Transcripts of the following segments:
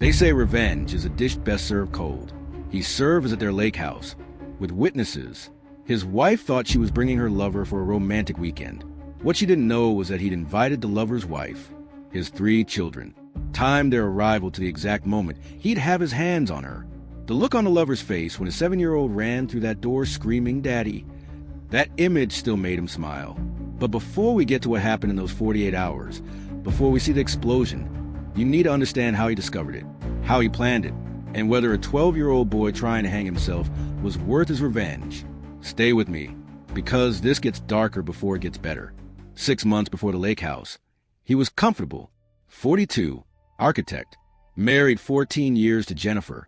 They say revenge is a dish best served cold. He served at their lake house, with witnesses. His wife thought she was bringing her lover for a romantic weekend. What she didn't know was that he'd invited the lover's wife, his 3 children, timed their arrival to the exact moment he'd have his hands on her. The look on the lover's face when his 7-year-old ran through that door screaming, "Daddy," that image still made him smile. But before we get to what happened in those 48 hours, before we see the explosion, you need to understand how he discovered it, how he planned it, and whether a 12-year-old boy trying to hang himself was worth his revenge. Stay with me, because this gets darker before it gets better. 6 months before the lake house, he was comfortable, 42, architect, married 14 years to Jennifer,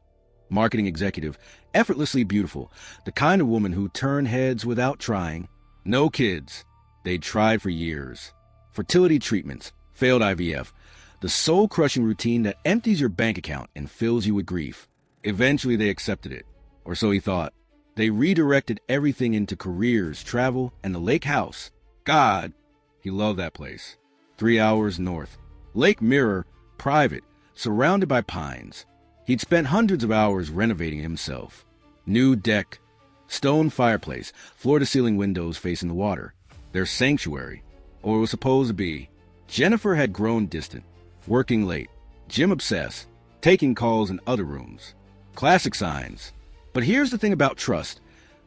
marketing executive, effortlessly beautiful, the kind of woman who turned heads without trying. No kids. They'd tried for years. Fertility treatments, failed IVF, the soul-crushing routine that empties your bank account and fills you with grief. Eventually they accepted it, or so he thought. They redirected everything into careers, travel, and the lake house. God, he loved that place. 3 hours north. Lake Mirror, private, surrounded by pines. He'd spent hundreds of hours renovating himself. New deck, stone fireplace, floor-to-ceiling windows facing the water. Their sanctuary, or it was supposed to be. Jennifer had grown distant, working late, gym-obsessed, taking calls in other rooms. Classic signs. But here's the thing about trust.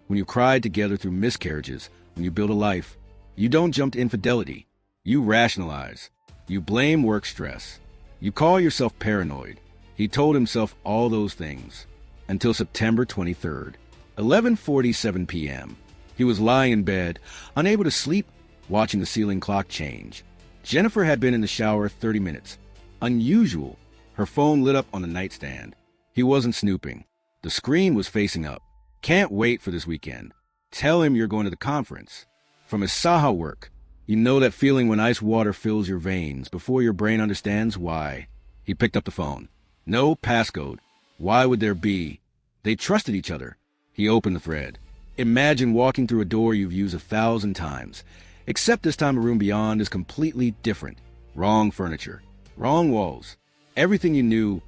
When you cried together through miscarriages, when you build a life, you don't jump to infidelity. You rationalize. You blame work stress. You call yourself paranoid. He told himself all those things. Until September 23rd, 11:47 p.m. He was lying in bed, unable to sleep, watching the ceiling clock change. Jennifer had been in the shower 30 minutes. Unusual. Her phone lit up on the nightstand. He wasn't snooping. The screen was facing up. Can't wait for this weekend. Tell him you're going to the conference. From his Saha work, you know that feeling when ice water fills your veins before your brain understands why. He picked up the phone. No passcode. Why would there be? They trusted each other. He opened the thread. Imagine walking through a door you've used 1,000 times. Except this time the room beyond is completely different. Wrong furniture. Wrong walls. Everything you knew,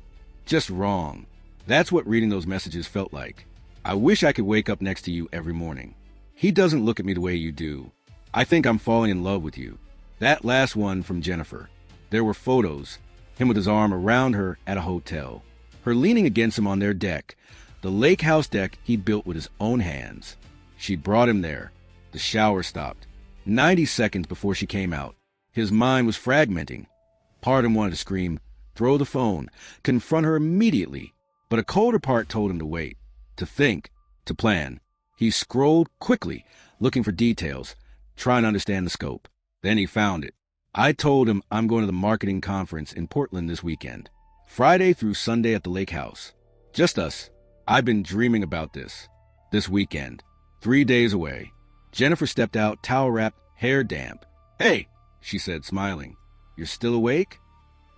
just wrong. That's what reading those messages felt like. I wish I could wake up next to you every morning. He doesn't look at me the way you do. I think I'm falling in love with you. That last one from Jennifer. There were photos. Him with his arm around her at a hotel. Her leaning against him on their deck. The lake house deck he'd built with his own hands. She brought him there. The shower stopped. 90 seconds before she came out. His mind was fragmenting. Part of him wanted to scream, throw the phone, confront her immediately. But a colder part told him to wait, to think, to plan. He scrolled quickly, looking for details, trying to understand the scope. Then he found it. I told him I'm going to the marketing conference in Portland this weekend. Friday through Sunday at the lake house. Just us. I've been dreaming about this. This weekend. 3 days away. Jennifer stepped out, towel wrapped, hair damp. "Hey," she said, smiling. "You're still awake?"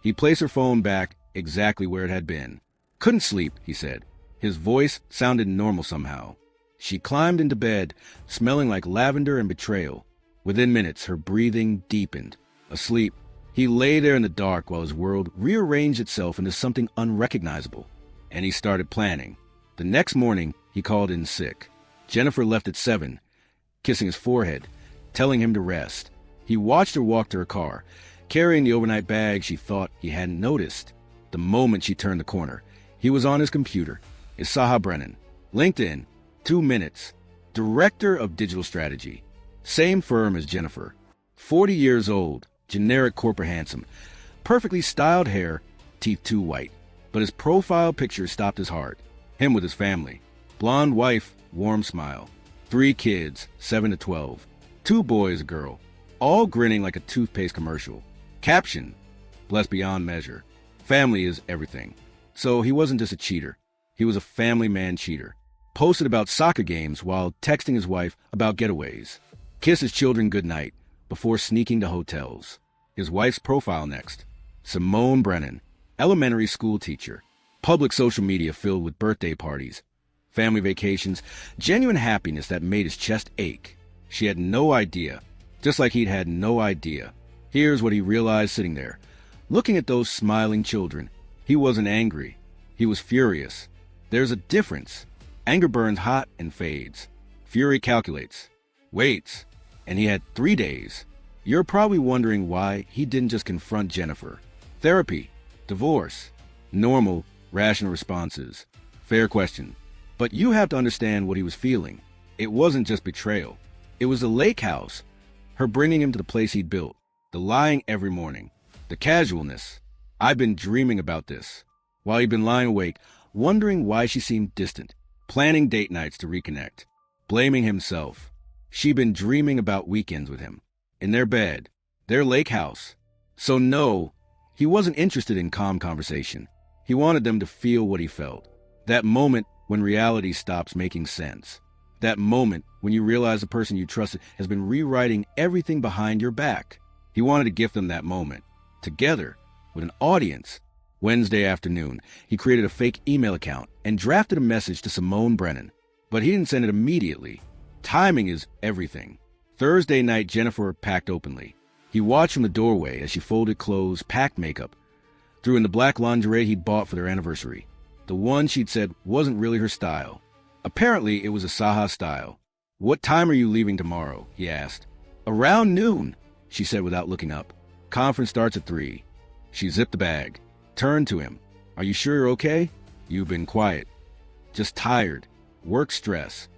He placed her phone back exactly where it had been. "Couldn't sleep," he said. His voice sounded normal somehow. She climbed into bed, smelling like lavender and betrayal. Within minutes, her breathing deepened. Asleep, he lay there in the dark while his world rearranged itself into something unrecognizable. And he started planning. The next morning, he called in sick. Jennifer left at 7, kissing his forehead, telling him to rest. He watched her walk to her car, carrying the overnight bag she thought he hadn't noticed. The moment she turned the corner, he was on his computer. Isaha Brennan, LinkedIn, 2 minutes, Director of Digital Strategy. Same firm as Jennifer. 40 years old, generic corporate handsome, perfectly styled hair, teeth too white. But his profile picture stopped his heart. Him with his family. Blonde wife, warm smile. 3 kids, 7 to 12. 2 boys, a girl. All grinning like a toothpaste commercial. Caption, blessed beyond measure. Family is everything. So he wasn't just a cheater. He was a family man cheater. Posted about soccer games while texting his wife about getaways. Kissed his children goodnight before sneaking to hotels. His wife's profile next. Simone Brennan, elementary school teacher. Public social media filled with birthday parties. Family vacations. Genuine happiness that made his chest ache. She had no idea. Just like he'd had no idea. Here's what he realized sitting there, looking at those smiling children. He wasn't angry. He was furious. There's a difference. Anger burns hot and fades. Fury calculates, waits, and he had 3 days. You're probably wondering why he didn't just confront Jennifer. Therapy, divorce, normal, rational responses. Fair question. But you have to understand what he was feeling. It wasn't just betrayal. It was the lake house, her bringing him to the place he'd built, the lying every morning, the casualness. I've been dreaming about this. While he'd been lying awake, wondering why she seemed distant, planning date nights to reconnect, blaming himself. She'd been dreaming about weekends with him, in their bed, their lake house. So no, he wasn't interested in calm conversation. He wanted them to feel what he felt. That moment when reality stops making sense. That moment when you realize the person you trusted has been rewriting everything behind your back. He wanted to gift them that moment, together, with an audience. Wednesday afternoon, he created a fake email account and drafted a message to Simone Brennan. But he didn't send it immediately. Timing is everything. Thursday night, Jennifer packed openly. He watched from the doorway as she folded clothes, packed makeup, threw in the black lingerie he'd bought for their anniversary. The one she'd said wasn't really her style. Apparently, it was a Saha style. "What time are you leaving tomorrow?" he asked. "Around noon," she said without looking up. "Conference starts at 3. She zipped the bag, turned to him. "Are you sure you're okay? You've been quiet." "Just tired. Work stress."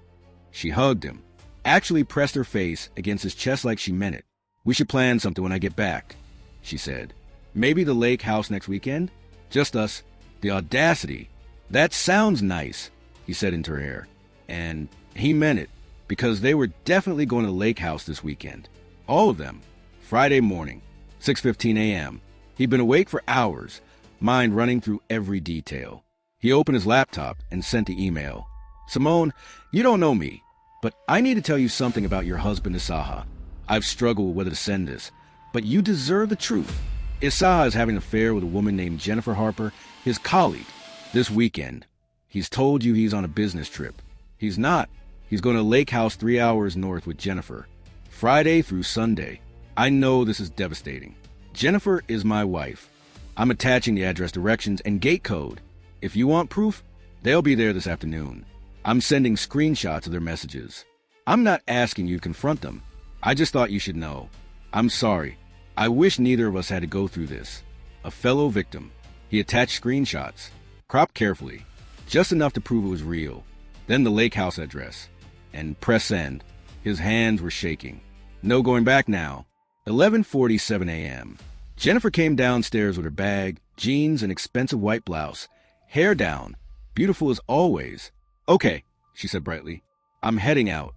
She hugged him, actually pressed her face against his chest like she meant it. "We should plan something when I get back," she said. "Maybe the lake house next weekend? Just us." The audacity. "That sounds nice," he said into her ear. And he meant it, because they were definitely going to the lake house this weekend. All of them. Friday morning, 6:15 a.m. He'd been awake for hours, mind running through every detail. He opened his laptop and sent the email. "Simone, you don't know me, but I need to tell you something about your husband, Isaha. I've struggled with whether to send this, but you deserve the truth. Isaha is having an affair with a woman named Jennifer Harper, his colleague, this weekend. He's told you he's on a business trip. He's not. He's going to Lake House 3 hours north with Jennifer, Friday through Sunday. I know this is devastating. Jennifer is my wife. I'm attaching the address directions and gate code. If you want proof, they'll be there this afternoon. I'm sending screenshots of their messages. I'm not asking you to confront them. I just thought you should know. I'm sorry. I wish neither of us had to go through this. A fellow victim." He attached screenshots, cropped carefully, just enough to prove it was real. Then the lake house address. And press send. His hands were shaking. No going back now. 11:47 a.m. Jennifer came downstairs with her bag, jeans, and expensive white blouse. Hair down. Beautiful as always. "Okay," she said brightly. "I'm heading out."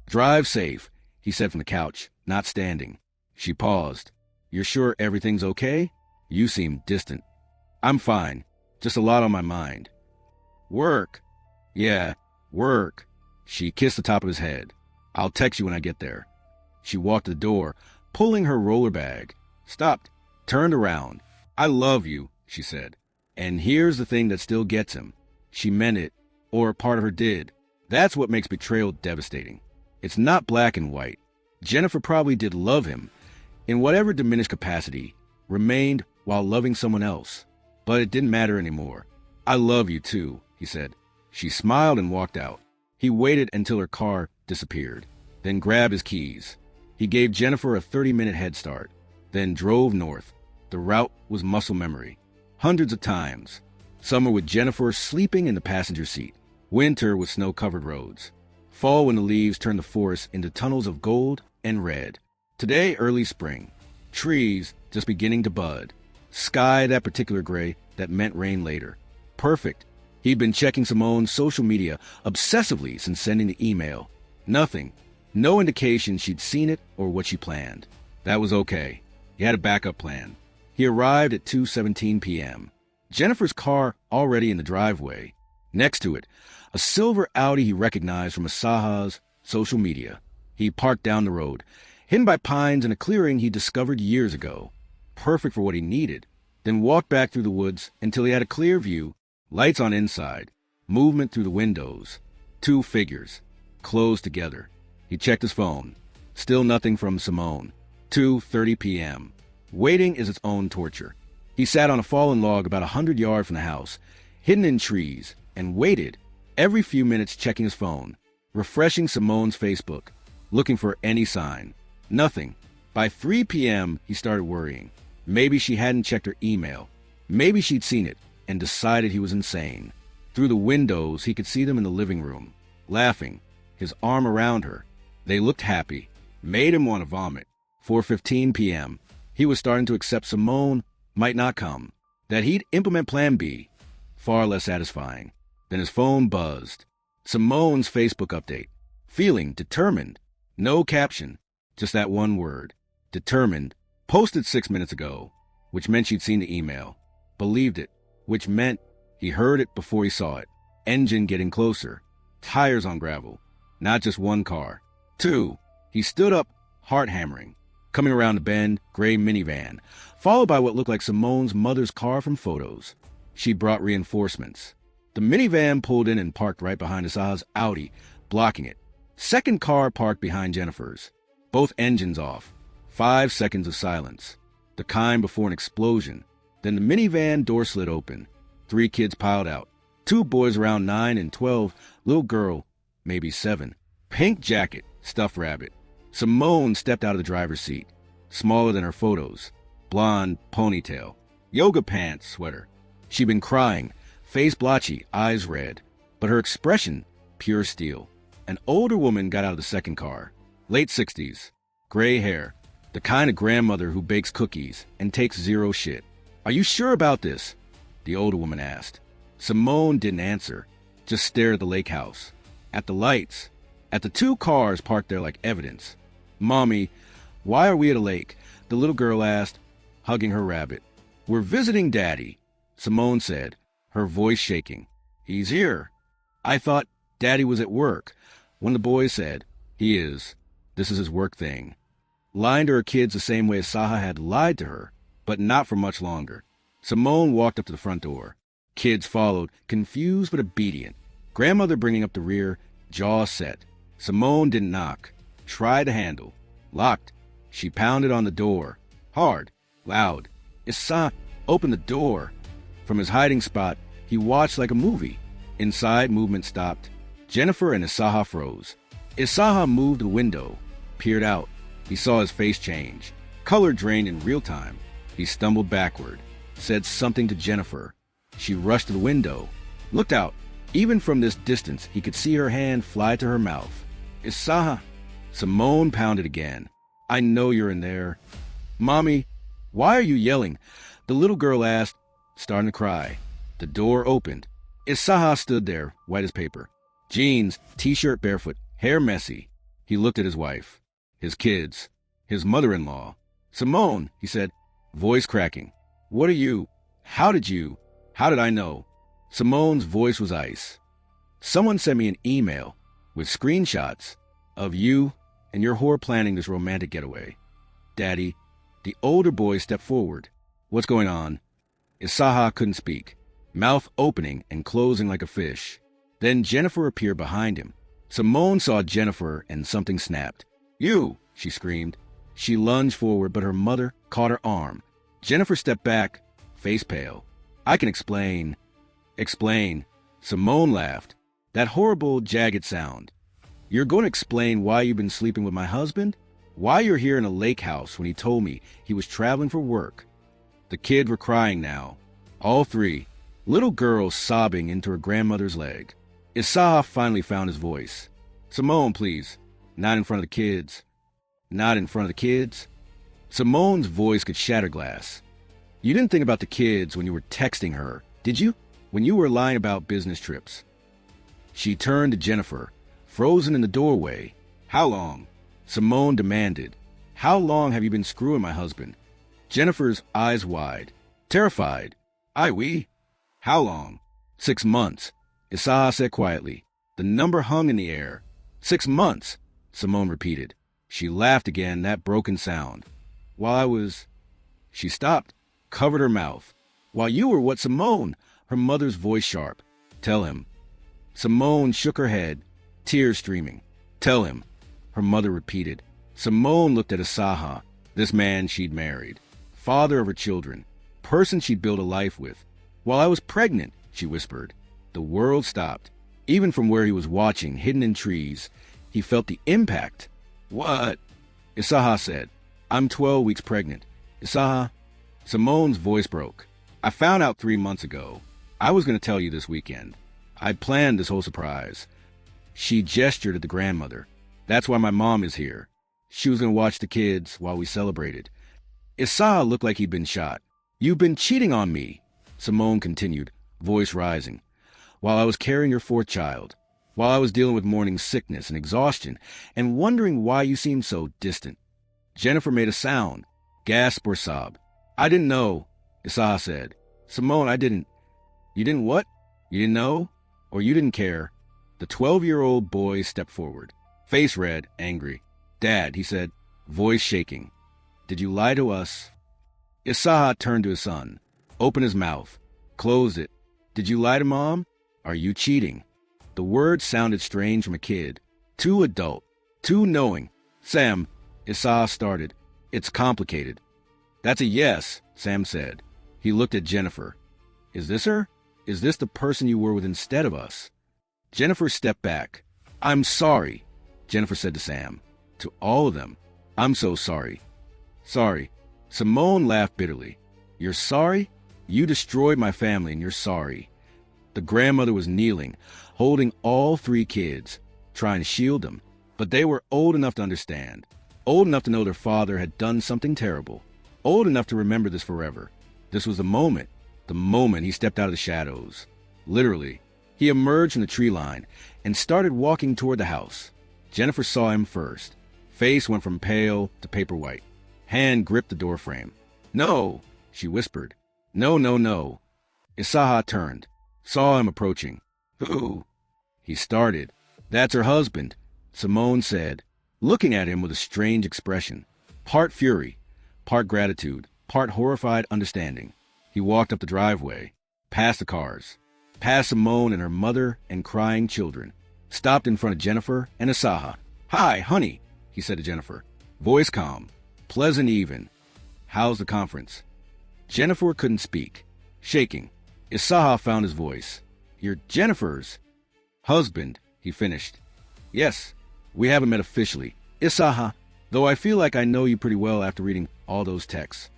"Drive safe," he said from the couch, not standing. She paused. "You're sure everything's okay? You seem distant." "I'm fine. Just a lot on my mind." "Work?" "Yeah, work." She kissed the top of his head. "I'll text you when I get there." She walked to the door, pulling her roller bag. Stopped, turned around. "I love you," she said. And here's the thing that still gets him. She meant it, or part of her did. That's what makes betrayal devastating. It's not black and white. Jennifer probably did love him, in whatever diminished capacity, remained while loving someone else. But it didn't matter anymore. "I love you too," he said. She smiled and walked out. He waited until her car disappeared, then grabbed his keys. He gave Jennifer a 30-minute head start, then drove north. The route was muscle memory. Hundreds of times. Summer with Jennifer sleeping in the passenger seat. Winter with snow-covered roads. Fall when the leaves turned the forest into tunnels of gold and red. Today, early spring. Trees just beginning to bud. Sky that particular gray that meant rain later. Perfect. He'd been checking Simone's social media obsessively since sending the email. Nothing. No indication she'd seen it or what she planned. That was okay. He had a backup plan. He arrived at 2:17 p.m. Jennifer's car already in the driveway. Next to it, a silver Audi he recognized from Asaha's social media. He parked down the road, hidden by pines in a clearing he discovered years ago. Perfect for what he needed. Then walked back through the woods until he had a clear view, lights on inside, movement through the windows. 2 figures, close together. He checked his phone. Still nothing from Simone. 2:30 p.m. Waiting is its own torture. He sat on a fallen log about 100 yards from the house, hidden in trees, and waited, every few minutes checking his phone, refreshing Simone's Facebook, looking for any sign. Nothing. By 3 p.m., he started worrying. Maybe she hadn't checked her email. Maybe she'd seen it and decided he was insane. Through the windows, he could see them in the living room, laughing, his arm around her. They looked happy. Made him want to vomit. 4:15 p.m. He was starting to accept Simone might not come, that he'd implement Plan B. Far less satisfying. Then his phone buzzed. Simone's Facebook update. Feeling determined. No caption. Just that one word. Determined. Posted 6 minutes ago. Which meant she'd seen the email. Believed it. Which meant he heard it before he saw it. Engine getting closer. Tires on gravel. Not just one car. 2. He stood up, heart hammering. Coming around the bend, gray minivan, followed by what looked like Simone's mother's car from photos. She brought reinforcements. The minivan pulled in and parked right behind Asaha's Audi, blocking it. Second car parked behind Jennifer's. Both engines off. 5 seconds of silence. The kind before an explosion. Then the minivan door slid open. 3 kids piled out. 2 boys around 9 and 12. Little girl, maybe 7. Pink jacket, stuffed rabbit. Simone stepped out of the driver's seat. Smaller than her photos. Blonde ponytail. Yoga pants, sweater. She'd been crying. Face blotchy, eyes red. But her expression, pure steel. An older woman got out of the second car. Late 60s. Gray hair. The kind of grandmother who bakes cookies and takes zero shit. Are you sure about this? The older woman asked. Simone didn't answer. Just stared at the lake house. At the lights. At the 2 cars parked there like evidence. Mommy, why are we at a lake? The little girl asked, hugging her rabbit. We're visiting Daddy, Simone said, her voice shaking. He's here. I thought Daddy was at work. One of the boys said, he is. This is his work thing. Lying to her kids the same way Asaha had lied to her, but not for much longer. Simone walked up to the front door. Kids followed, confused but obedient. Grandmother bringing up the rear, jaw set. Simone didn't knock. Tried the handle. Locked. She pounded on the door. Hard. Loud. Asaha opened the door. From his hiding spot, he watched like a movie. Inside, movement stopped. Jennifer and Asaha froze. Asaha moved to the window. Peered out. He saw his face change. Color drained in real time. He stumbled backward. Said something to Jennifer. She rushed to the window. Looked out. Even from this distance, he could see her hand fly to her mouth. Asaha. Simone pounded again. I know you're in there. Mommy, why are you yelling? The little girl asked, starting to cry. The door opened. Asaha stood there, white as paper. Jeans, t-shirt barefoot, hair messy. He looked at his wife, his kids, his mother-in-law. Simone, he said, voice cracking. What are you? How did I know? Simone's voice was ice. Someone sent me an email with screenshots of you and your whore planning this romantic getaway. Daddy, the older boy stepped forward. What's going on? Asaha couldn't speak, mouth opening and closing like a fish. Then Jennifer appeared behind him. Simone saw Jennifer and something snapped. You, she screamed. She lunged forward, but her mother caught her arm. Jennifer stepped back, face pale. I can explain. Explain. Simone laughed. That horrible, jagged sound. You're going to explain why you've been sleeping with my husband? Why you're here in a lake house when he told me he was traveling for work? The kids were crying now. All 3. Little girl sobbing into her grandmother's leg. Asaha finally found his voice. Simone, please. Not in front of the kids. Not in front of the kids. Simone's voice could shatter glass. You didn't think about the kids when you were texting her, did you? When you were lying about business trips. She turned to Jennifer, frozen in the doorway. How long? Simone demanded. How long have you been screwing my husband? Jennifer's eyes wide. Terrified. Oui. How long? 6 months. Asaha said quietly. The number hung in the air. 6 months, Simone repeated. She laughed again, that broken sound. While I was... She stopped, covered her mouth. While you were what, Simone? Her mother's voice sharp. Tell him. Simone shook her head, tears streaming. Tell him, her mother repeated. Simone looked at Asaha, this man she'd married. Father of her children. person she'd built a life with. While I was pregnant, she whispered. The world stopped. Even from where he was watching, hidden in trees, he felt the impact. What? Isaha said. I'm 12 weeks pregnant. Isaha? Simone's voice broke. I found out 3 months ago. I was going to tell you this weekend. I planned this whole surprise. She gestured at the grandmother. That's why my mom is here. She was going to watch the kids while we celebrated. Isaha looked like he'd been shot. You've been cheating on me, Simone continued, voice rising. While I was carrying your fourth child, while I was dealing with morning sickness and exhaustion, and wondering why you seemed so distant. Jennifer made a sound, gasp or sob. I didn't know, Isaha said. Simone, I didn't. You didn't what? You didn't know? Or you didn't care? The 12-year-old boy stepped forward, face red, angry. Dad, he said, voice shaking. Did you lie to us? Isaha turned to his son, opened his mouth, closed it. Did you lie to Mom? Are you cheating? The words sounded strange from a kid. Too adult. Too knowing. Sam, Isaha started. It's complicated. That's a yes, Sam said. He looked at Jennifer. Is this her? Is this the person you were with instead of us? Jennifer stepped back. I'm sorry, Jennifer said to Sam. To all of them. I'm so sorry. Sorry. Simone laughed bitterly. You're sorry? You destroyed my family and you're sorry. The grandmother was kneeling, holding all 3 kids, trying to shield them. But they were old enough to understand, old enough to know their father had done something terrible, old enough to remember this forever. This was the moment he stepped out of the shadows. Literally, he emerged from the tree line and started walking toward the house. Jennifer saw him first. Face went from pale to paper white. Hand gripped the doorframe. No, she whispered. No, no, no. Isaha turned, saw him approaching. Who? He started. That's her husband, Simone said, looking at him with a strange expression. Part fury, part gratitude, part horrified understanding. He walked up the driveway, past the cars, past Simone and her mother and crying children, stopped in front of Jennifer and Isaha. Hi, honey, he said to Jennifer, voice calm, pleasant even. How's the conference? Jennifer couldn't speak, shaking. Isaha found his voice. You're Jennifer's husband, he finished. Yes, we haven't met officially. Isaha, though I feel like I know you pretty well after reading all those texts.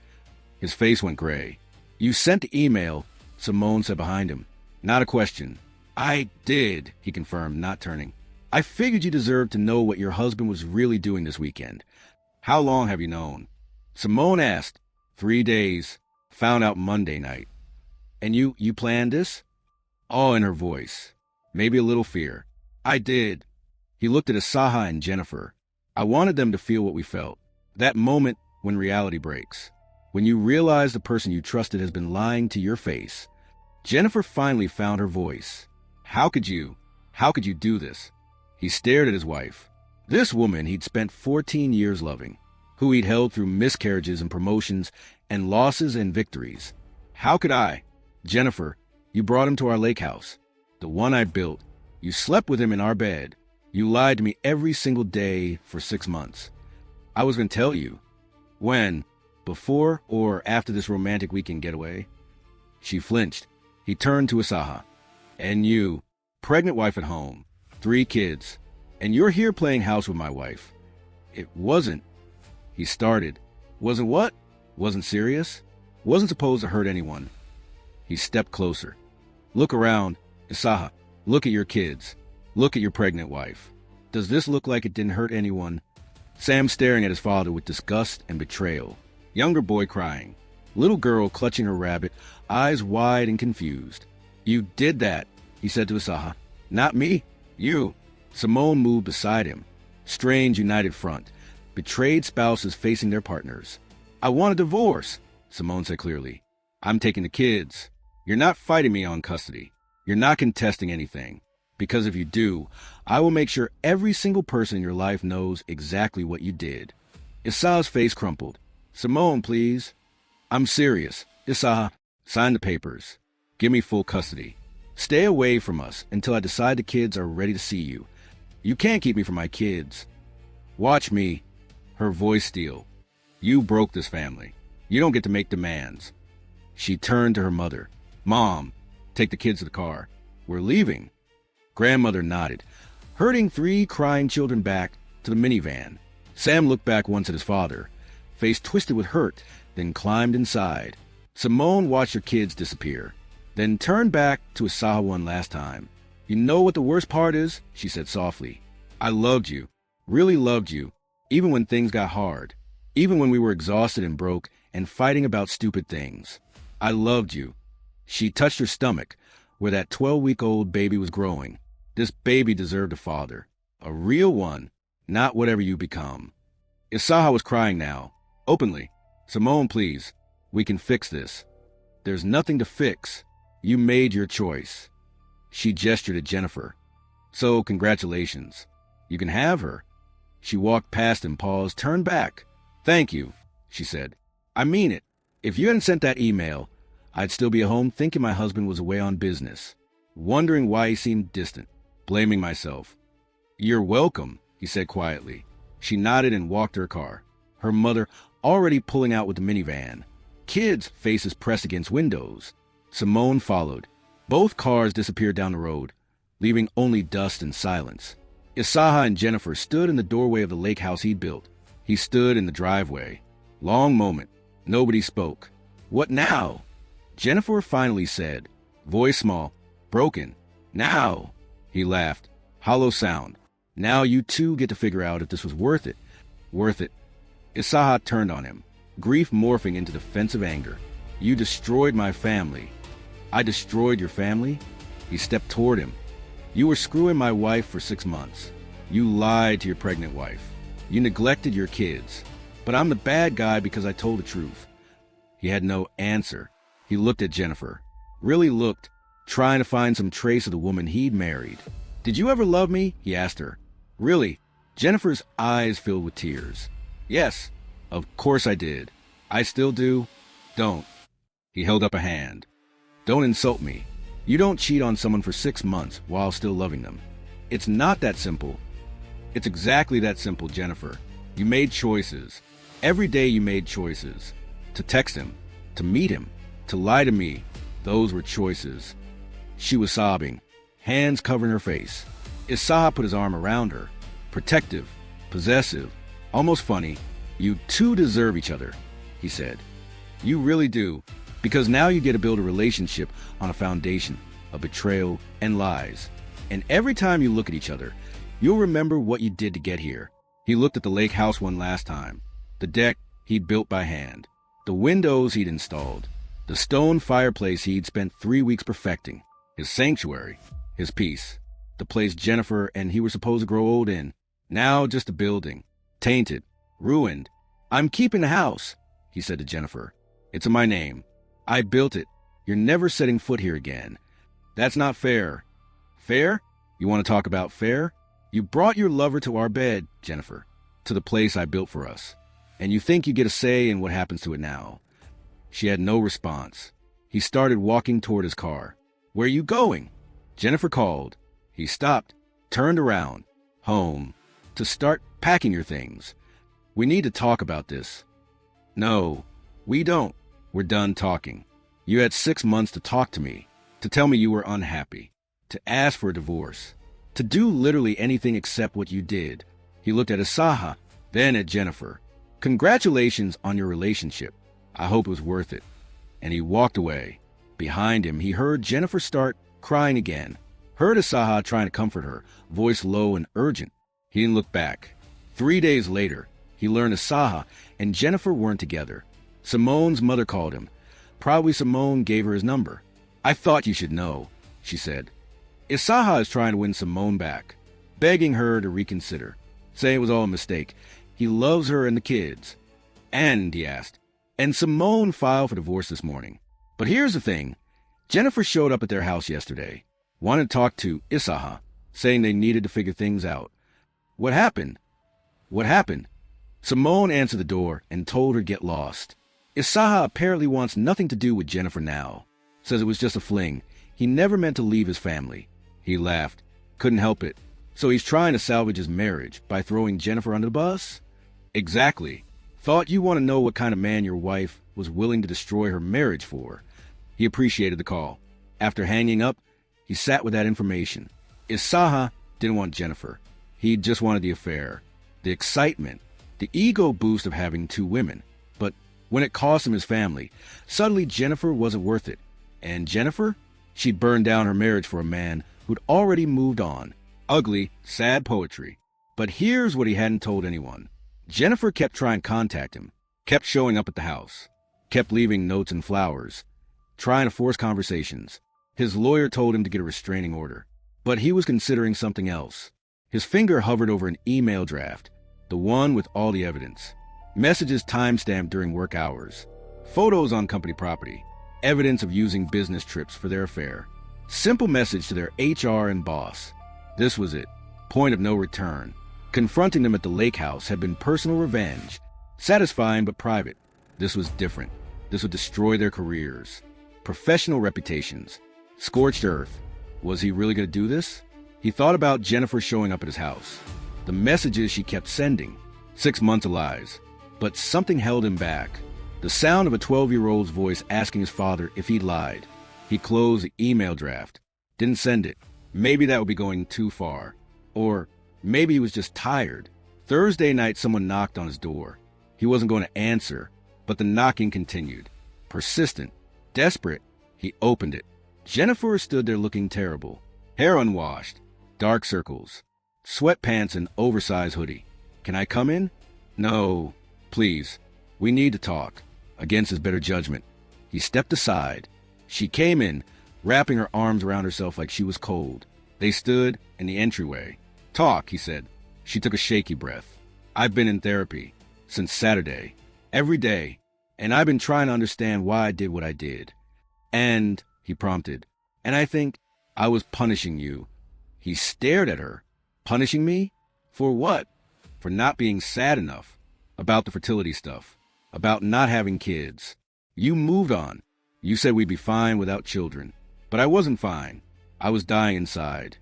His face went gray. You sent the email, Simone said behind him. Not a question. I did, he confirmed, not turning. I figured you deserved to know what your husband was really doing this weekend. How long have you known? Simone asked. 3 days. Found out Monday night. And you planned this? Awe in her voice. Maybe a little fear. I did. He looked at Isaha and Jennifer. I wanted them to feel what we felt. That moment when reality breaks. When you realize the person you trusted has been lying to your face. Jennifer finally found her voice. How could you do this? He stared at his wife. This woman he'd spent 14 years loving, who he'd held through miscarriages and promotions and losses and victories. How could I? Jennifer, you brought him to our lake house, the one I built. You slept with him in our bed. You lied to me every single day for 6 months. I was going to tell you. When? Before or after this romantic weekend getaway? She flinched. He turned to Isaha. And you, pregnant wife at home, 3 kids, and you're here playing house with my wife. It wasn't. He started. Wasn't what? Wasn't serious? Wasn't supposed to hurt anyone. He stepped closer. Look around, Isaha. Look at your kids. Look at your pregnant wife. Does this look like it didn't hurt anyone? Sam staring at his father with disgust and betrayal. Younger boy crying. Little girl clutching her rabbit, eyes wide and confused. You did that, he said to Isaha. Not me. You. Simone moved beside him. Strange united front. Betrayed spouses facing their partners. I want a divorce, Simone said clearly. I'm taking the kids. You're not fighting me on custody. You're not contesting anything. Because if you do, I will make sure every single person in your life knows exactly what you did. Isaha's face crumpled. Simone, please. I'm serious. Isaha, sign the papers. Give me full custody. Stay away from us until I decide the kids are ready to see you. You can't keep me from my kids. Watch me. Her voice steel. You broke this family. You don't get to make demands. She turned to her mother. Mom, take the kids to the car. We're leaving. Grandmother nodded, herding 3 crying children back to the minivan. Sam looked back once at his father, face twisted with hurt, then climbed inside. Simone watched her kids disappear, then turned back to Isaha one last time. You know what the worst part is? She said softly. I loved you, really loved you, even when things got hard, even when we were exhausted and broke and fighting about stupid things. I loved you. She touched her stomach, where that 12-week-old baby was growing. This baby deserved a father, a real one, not whatever you become. Isaha was crying now, openly. Simone, please, we can fix this. There's nothing to fix. You made your choice. She gestured at Jennifer. So, congratulations. You can have her. She walked past him, paused, turned back. Thank you, she said. I mean it. If you hadn't sent that email, I'd still be at home thinking my husband was away on business, wondering why he seemed distant, blaming myself. You're welcome, he said quietly. She nodded and walked to her car, her mother already pulling out with the minivan. Kids' faces pressed against windows. Simone followed. Both cars disappeared down the road, leaving only dust and silence. Isaha and Jennifer stood in the doorway of the lake house he'd built. He stood in the driveway. Long moment. Nobody spoke. What now? Jennifer finally said, voice small, broken. Now. He laughed. Hollow sound. Now you two get to figure out if this was worth it. Worth it. Isaha turned on him, grief morphing into defensive anger. You destroyed my family. I destroyed your family? He stepped toward him. You were screwing my wife for 6 months. You lied to your pregnant wife. You neglected your kids. But I'm the bad guy because I told the truth. He had no answer. He looked at Jennifer. Really looked, trying to find some trace of the woman he'd married. Did you ever love me? He asked her. Really? Jennifer's eyes filled with tears. Yes, of course I did. I still do. Don't. He held up a hand. Don't insult me. You don't cheat on someone for 6 months while still loving them. It's not that simple. It's exactly that simple, Jennifer. You made choices. Every day you made choices. To text him, to meet him, to lie to me. Those were choices. She was sobbing, hands covering her face. Isaha put his arm around her, protective, possessive, almost funny. You two deserve each other, he said. You really do, because now you get to build a relationship on a foundation of betrayal and lies. And every time you look at each other, you'll remember what you did to get here. He looked at the lake house one last time, the deck he'd built by hand, the windows he'd installed, the stone fireplace he'd spent 3 weeks perfecting, his sanctuary, his peace, the place Jennifer and he were supposed to grow old in. Now just a building, tainted, ruined. I'm keeping the house, he said to Jennifer. It's in my name. I built it. You're never setting foot here again. That's not fair. Fair? You want to talk about fair? You brought your lover to our bed, Jennifer, to the place I built for us. And you think you get a say in what happens to it now. She had no response. He started walking toward his car. Where are you going? Jennifer called. He stopped, turned around. Home. To start packing your things. We need to talk about this. No, we don't. We're done talking. You had 6 months to talk to me, to tell me you were unhappy, to ask for a divorce, to do literally anything except what you did. He looked at Isaha, then at Jennifer. Congratulations on your relationship. I hope it was worth it. And he walked away. Behind him, he heard Jennifer start crying again. Heard Isaha trying to comfort her, voice low and urgent. He didn't look back. 3 days later, he learned Isaha and Jennifer weren't together. Simone's mother called him. Probably Simone gave her his number. I thought you should know, she said. Isaha is trying to win Simone back, begging her to reconsider, saying it was all a mistake. He loves her and the kids. And, he asked, and Simone filed for divorce this morning. But here's the thing. Jennifer showed up at their house yesterday, wanted to talk to Isaha, saying they needed to figure things out. What happened? What happened? Simone answered the door and told her to get lost. Isaha apparently wants nothing to do with Jennifer now. Says it was just a fling. He never meant to leave his family. He laughed. Couldn't help it. So he's trying to salvage his marriage by throwing Jennifer under the bus? Exactly. Thought you want to know what kind of man your wife was willing to destroy her marriage for. He appreciated the call. After hanging up, he sat with that information. Isaha didn't want Jennifer. He just wanted the affair, the excitement, the ego boost of having two women. But when it cost him his family, suddenly Jennifer wasn't worth it. And Jennifer? She'd burned down her marriage for a man who'd already moved on. Ugly, sad poetry. But here's what he hadn't told anyone. Jennifer kept trying to contact him, kept showing up at the house, kept leaving notes and flowers, trying to force conversations. His lawyer told him to get a restraining order, but he was considering something else. His finger hovered over an email draft, the one with all the evidence. Messages timestamped during work hours, photos on company property, evidence of using business trips for their affair. Simple message to their HR and boss. This was it. Point of no return. Confronting them at the lake house had been personal revenge. Satisfying but private. This was different. This would destroy their careers. Professional reputations. Scorched earth. Was he really going to do this? He thought about Jennifer showing up at his house. The messages she kept sending. 6 months of lies. But something held him back. The sound of a 12-year-old's voice asking his father if he'd lied. He closed the email draft. Didn't send it. Maybe that would be going too far. Or maybe he was just tired. Thursday night, someone knocked on his door. He wasn't going to answer, but the knocking continued. Persistent, desperate, he opened it. Jennifer stood there looking terrible. Hair unwashed, dark circles, sweatpants and oversized hoodie. Can I come in? No, please. We need to talk. Against his better judgment, he stepped aside. She came in, wrapping her arms around herself like she was cold. They stood in the entryway. Talk, he said. She took a shaky breath. I've been in therapy since Saturday, every day, and I've been trying to understand why I did what I did. And, he prompted, and I think I was punishing you. He stared at her. Punishing me? For what? For not being sad enough. About the fertility stuff. About not having kids. You moved on. You said we'd be fine without children. But I wasn't fine. I was dying inside.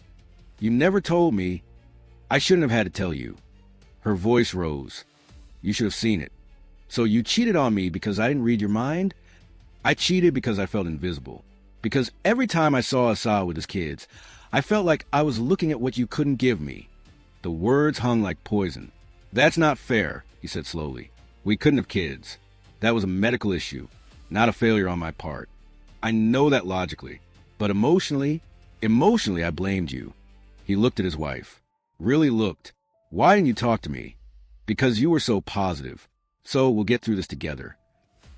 You never told me. I shouldn't have had to tell you. Her voice rose. You should have seen it. So you cheated on me because I didn't read your mind? I cheated because I felt invisible. Because every time I saw Asa with his kids, I felt like I was looking at what you couldn't give me. The words hung like poison. That's not fair, he said slowly. We couldn't have kids. That was a medical issue, not a failure on my part. I know that logically, but emotionally I blamed you. He looked at his wife. Really looked. Why didn't you talk to me? Because you were so positive. So we'll get through this together.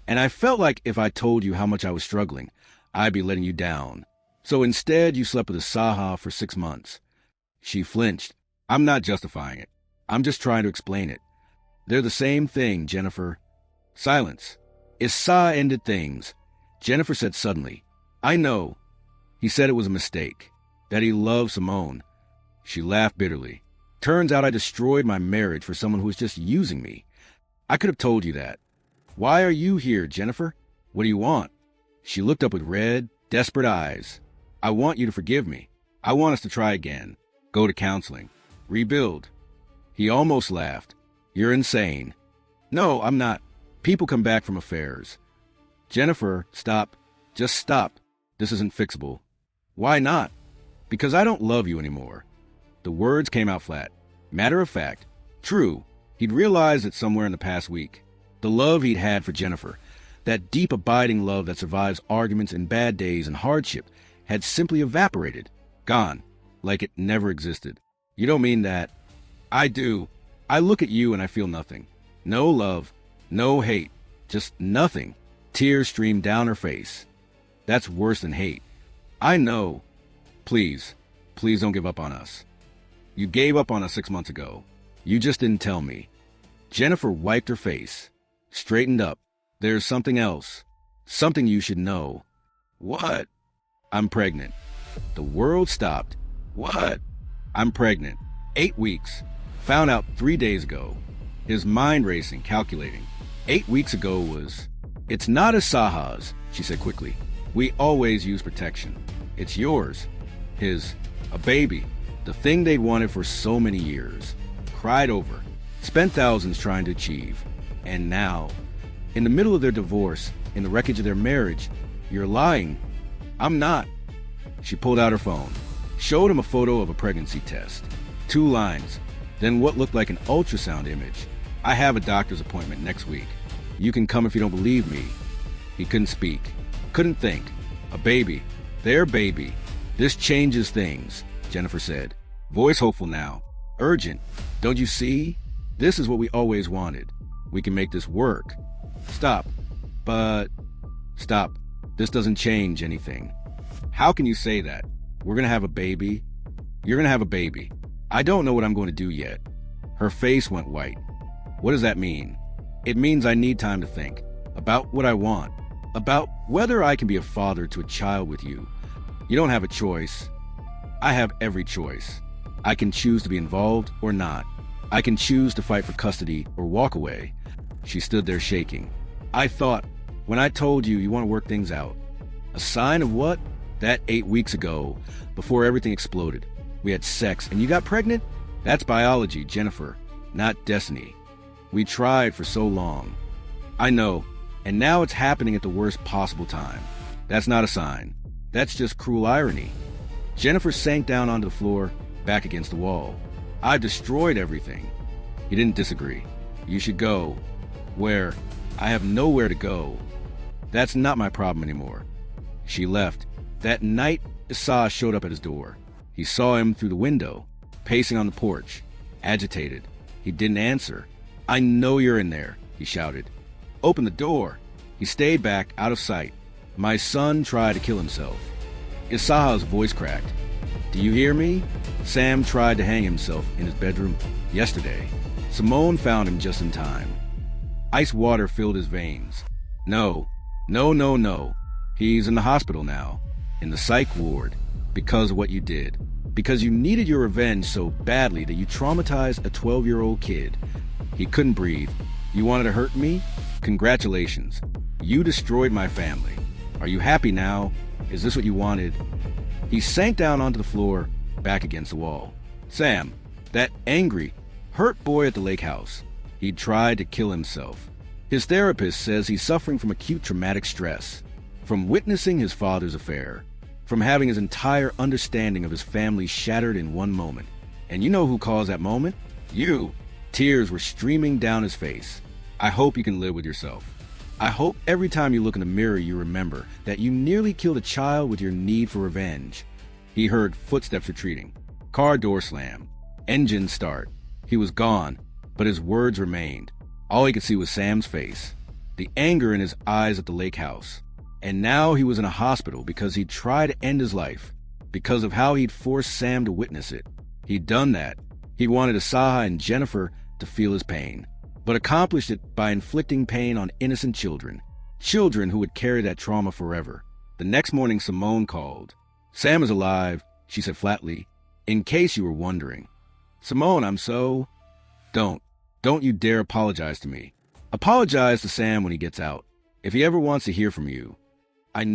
And I felt like if I told you how much I was struggling, I'd be letting you down. So instead, you slept with Asaha for 6 months. She flinched. I'm not justifying it. I'm just trying to explain it. They're the same thing, Jennifer. Silence. Issa ended things. Jennifer said suddenly, I know. He said it was a mistake, that he loved Simone. She laughed bitterly. Turns out I destroyed my marriage for someone who was just using me. I could have told you that. Why are you here, Jennifer? What do you want? She looked up with red, desperate eyes. I want you to forgive me. I want us to try again. Go to counseling. Rebuild. He almost laughed. You're insane. No, I'm not. People come back from affairs. Jennifer, stop. Just stop. This isn't fixable. Why not? Because I don't love you anymore. The words came out flat. Matter of fact. True. He'd realized it somewhere in the past week. The love he'd had for Jennifer, that deep abiding love that survives arguments and bad days and hardship, had simply evaporated. Gone. Like it never existed. You don't mean that? I do. I look at you and I feel nothing. No love. No hate. Just nothing. Tears streamed down her face. That's worse than hate. I know. Please. Please don't give up on us. You gave up on us 6 months ago. You just didn't tell me. Jennifer wiped her face. Straightened up. There's something else. Something you should know. What? I'm pregnant. The world stopped. What? I'm pregnant. 8 weeks. Found out 3 days ago. His mind racing, calculating. 8 weeks ago was... It's not Asaha's, she said quickly. We always use protection. It's yours. His. A baby. The thing they'd wanted for so many years. Cried over. Spent thousands trying to achieve. And now... In the middle of their divorce, in the wreckage of their marriage. You're lying. I'm not. She pulled out her phone, showed him a photo of a pregnancy test. 2 lines, then what looked like an ultrasound image. I have a doctor's appointment next week. You can come if you don't believe me. He couldn't speak, couldn't think. A baby, their baby. This changes things, Jennifer said. Voice hopeful now. Urgent. Don't you see? This is what we always wanted. We can make this work. Stop. Stop. This doesn't change anything. How can you say that? We're gonna have a baby. You're gonna have a baby. I don't know what I'm going to do yet. Her face went white. What does that mean? It means I need time to think about what I want, about whether I can be a father to a child with you. You don't have a choice. I have every choice. I can choose to be involved or not. I can choose to fight for custody or walk away. She stood there shaking. I thought, when I told you want to work things out. A sign of what? That 8 weeks ago, before everything exploded. We had sex and you got pregnant? That's biology, Jennifer, not destiny. We tried for so long. I know, and now it's happening at the worst possible time. That's not a sign. That's just cruel irony. Jennifer sank down onto the floor, back against the wall. I've destroyed everything. He didn't disagree. You should go. Where? I have nowhere to go. That's not my problem anymore. She left. That night, Issa showed up at his door. He saw him through the window, pacing on the porch, agitated. He didn't answer. I know you're in there, he shouted. Open the door. He stayed back, out of sight. My son tried to kill himself. Isa's voice cracked. Do you hear me? Sam tried to hang himself in his bedroom yesterday. Simone found him just in time. Ice water filled his veins. No. He's in the hospital now, in the psych ward, because of what you did. Because you needed your revenge so badly that you traumatized a 12-year-old kid. He couldn't breathe. You wanted to hurt me? Congratulations. You destroyed my family. Are you happy now? Is this what you wanted? He sank down onto the floor, back against the wall. Sam, that angry, hurt boy at the lake house. He tried to kill himself. His therapist says he's suffering from acute traumatic stress, from witnessing his father's affair, from having his entire understanding of his family shattered in one moment. And you know who caused that moment? You. Tears were streaming down his face. I hope you can live with yourself. I hope every time you look in the mirror you remember that you nearly killed a child with your need for revenge. He heard footsteps retreating. Car door slam. Engine start. He was gone, but his words remained. All he could see was Sam's face, the anger in his eyes at the lake house. And now he was in a hospital because he'd tried to end his life, because of how he'd forced Sam to witness it. He'd done that. He wanted Asaha and Jennifer to feel his pain, but accomplished it by inflicting pain on innocent children, children who would carry that trauma forever. The next morning, Simone called. Sam is alive, she said flatly, in case you were wondering. Simone, I'm so... Don't you dare apologize to me. Apologize to Sam when he gets out, if he ever wants to hear from you. You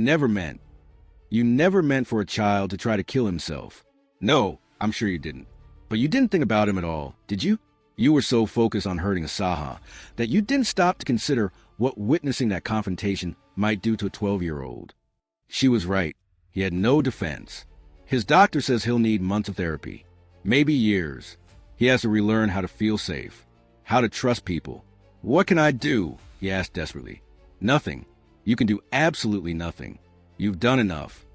never meant for a child to try to kill himself. No, I'm sure you didn't. But you didn't think about him at all, did you? You were so focused on hurting Asaha that you didn't stop to consider what witnessing that confrontation might do to a 12-year-old. She was right. He had no defense. His doctor says he'll need months of therapy, maybe years. He has to relearn how to feel safe, how to trust people. What can I do? He asked desperately. Nothing. You can do absolutely nothing. You've done enough.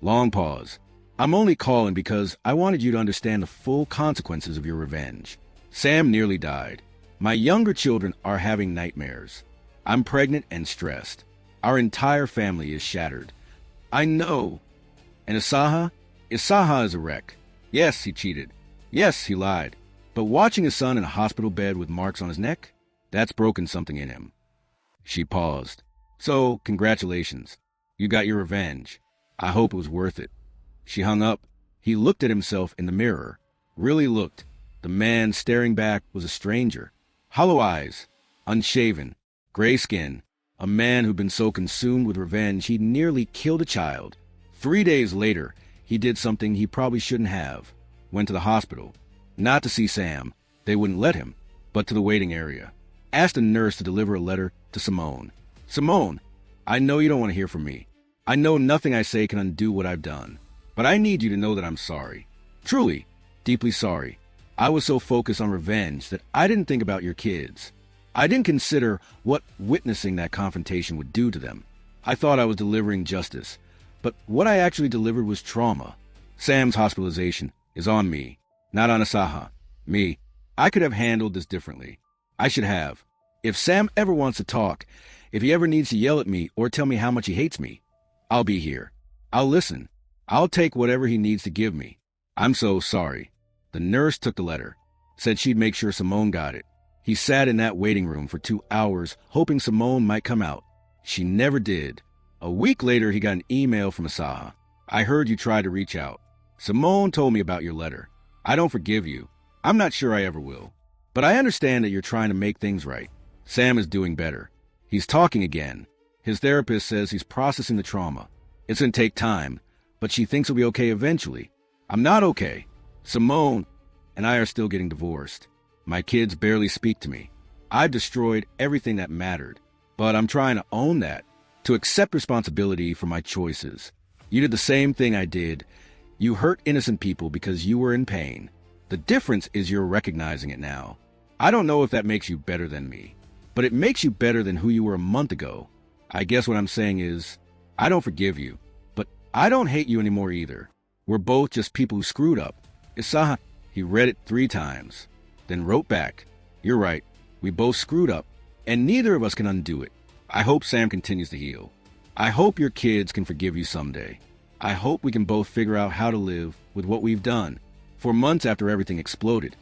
Long pause. I'm only calling because I wanted you to understand the full consequences of your revenge. Sam nearly died. My younger children are having nightmares. I'm pregnant and stressed. Our entire family is shattered. I know. And Asaha? Isaha is a wreck. Yes, he cheated. Yes, he lied. But watching his son in a hospital bed with marks on his neck, that's broken something in him. She paused. So, congratulations. You got your revenge. I hope it was worth it. She hung up. He looked at himself in the mirror. Really looked. The man staring back was a stranger. Hollow eyes, unshaven, gray skin. A man who'd been so consumed with revenge he'd nearly killed a child. 3 days later, he did something he probably shouldn't have. Went to the hospital. Not to see Sam. They wouldn't let him. But to the waiting area. asked a nurse to deliver a letter to Simone. Simone, I know you don't want to hear from me. I know nothing I say can undo what I've done. But I need you to know that I'm sorry. Truly, deeply sorry. I was so focused on revenge that I didn't think about your kids. I didn't consider what witnessing that confrontation would do to them. I thought I was delivering justice, but what I actually delivered was trauma. Sam's hospitalization is on me, not on Asaha. Me. I could have handled this differently. I should have. If Sam ever wants to talk, if he ever needs to yell at me or tell me how much he hates me, I'll be here. I'll listen. I'll take whatever he needs to give me. I'm so sorry. The nurse took the letter, said she'd make sure Simone got it. He sat in that waiting room for 2 hours, hoping Simone might come out. She never did. A week later, he got an email from Asaha. I heard you tried to reach out. Simone told me about your letter. I don't forgive you. I'm not sure I ever will. But I understand that you're trying to make things right. Sam is doing better. He's talking again. His therapist says he's processing the trauma. It's going to take time, but she thinks he'll be okay eventually. I'm not okay. Simone and I are still getting divorced. My kids barely speak to me. I've destroyed everything that mattered, but I'm trying to own that, to accept responsibility for my choices. You did the same thing I did. You hurt innocent people because you were in pain. The difference is you're recognizing it now. I don't know if that makes you better than me, but it makes you better than who you were a month ago. I guess what I'm saying is, I don't forgive you, but I don't hate you anymore either. We're both just people who screwed up. Isaha, he read it 3 times, then wrote back, "You're right, we both screwed up, and neither of us can undo it. I hope Sam continues to heal. I hope your kids can forgive you someday. I hope we can both figure out how to live with what we've done." For months after everything exploded,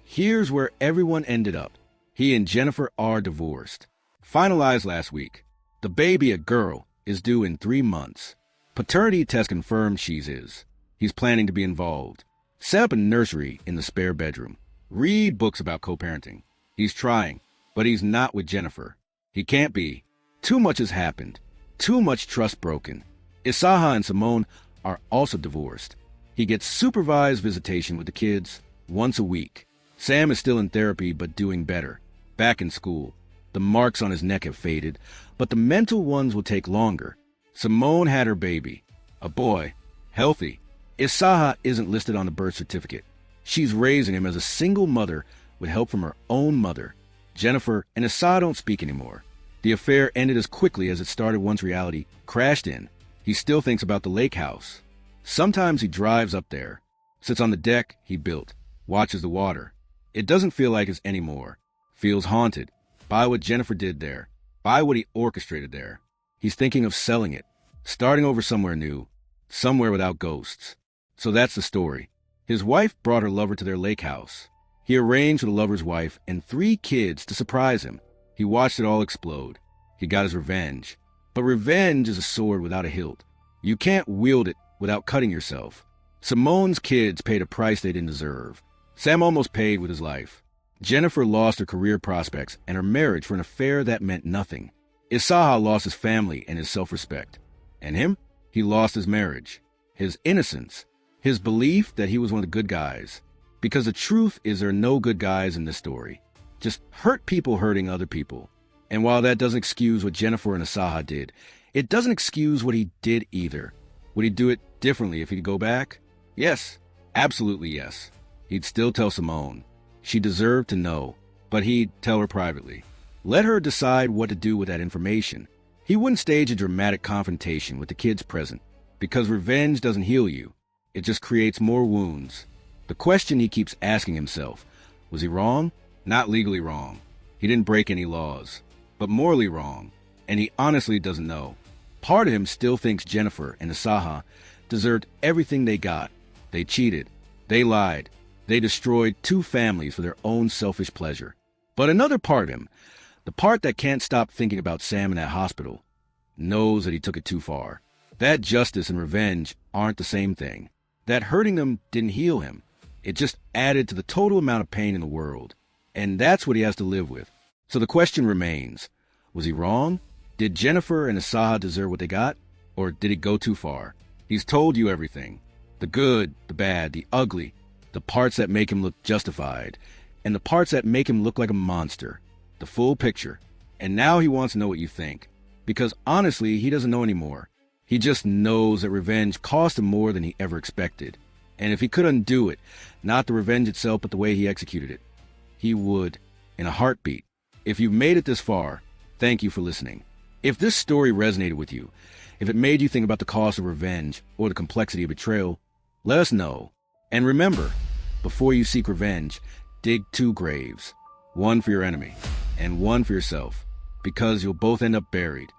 here's where everyone ended up. He and Jennifer are divorced. Finalized last week. The baby, a girl, is due in 3 months. Paternity test confirmed she's his. He's planning to be involved. Set up a nursery in the spare bedroom. Read books about co-parenting. He's trying, but he's not with Jennifer. He can't be. Too much has happened. Too much trust broken. Isaha and Simone are also divorced. He gets supervised visitation with the kids once a week. Sam is still in therapy, but doing better. Back in school. The marks on his neck have faded, but the mental ones will take longer. Simone had her baby. A boy. Healthy. Isaha isn't listed on the birth certificate. She's raising him as a single mother with help from her own mother. Jennifer and Isaha don't speak anymore. The affair ended as quickly as it started once reality crashed in. He still thinks about the lake house. Sometimes he drives up there, sits on the deck he built, watches the water. It doesn't feel like it's anymore. Feels haunted by what Jennifer did there, by what he orchestrated there. He's thinking of selling it, starting over somewhere new, somewhere without ghosts. So that's the story. His wife brought her lover to their lake house. He arranged for the lover's wife and 3 kids to surprise him. He watched it all explode. He got his revenge. But revenge is a sword without a hilt. You can't wield it without cutting yourself. Simone's kids paid a price they didn't deserve. Sam almost paid with his life. Jennifer lost her career prospects and her marriage for an affair that meant nothing. Isaha lost his family and his self-respect. And him? He lost his marriage, his innocence, his belief that he was one of the good guys. Because the truth is there are no good guys in this story. Just hurt people hurting other people. And while that doesn't excuse what Jennifer and Isaha did, it doesn't excuse what he did either. Would he do it differently if he'd go back? Yes, absolutely yes. He'd still tell Simone. She deserved to know, but he'd tell her privately. Let her decide what to do with that information. He wouldn't stage a dramatic confrontation with the kids present, because revenge doesn't heal you. It just creates more wounds. The question he keeps asking himself, was he wrong? Not legally wrong. He didn't break any laws, but morally wrong, and he honestly doesn't know. Part of him still thinks Jennifer and Isaha deserved everything they got. They cheated. They lied. They destroyed 2 families for their own selfish pleasure. But another part of him, the part that can't stop thinking about Sam in that hospital, knows that he took it too far. That justice and revenge aren't the same thing. That hurting them didn't heal him. It just added to the total amount of pain in the world. And that's what he has to live with. So the question remains, was he wrong? Did Jennifer and Isaha deserve what they got? Or did it go too far? He's told you everything. The good, the bad, the ugly, the parts that make him look justified, and the parts that make him look like a monster. the full picture. And now he wants to know what you think. Because honestly, he doesn't know anymore. He just knows that revenge cost him more than he ever expected. And if he could undo it, not the revenge itself, but the way he executed it, he would, in a heartbeat. If you've made it this far, thank you for listening. If this story resonated with you, if it made you think about the cost of revenge or the complexity of betrayal, let us know. And remember, before you seek revenge, dig 2 graves, one for your enemy and one for yourself, because you'll both end up buried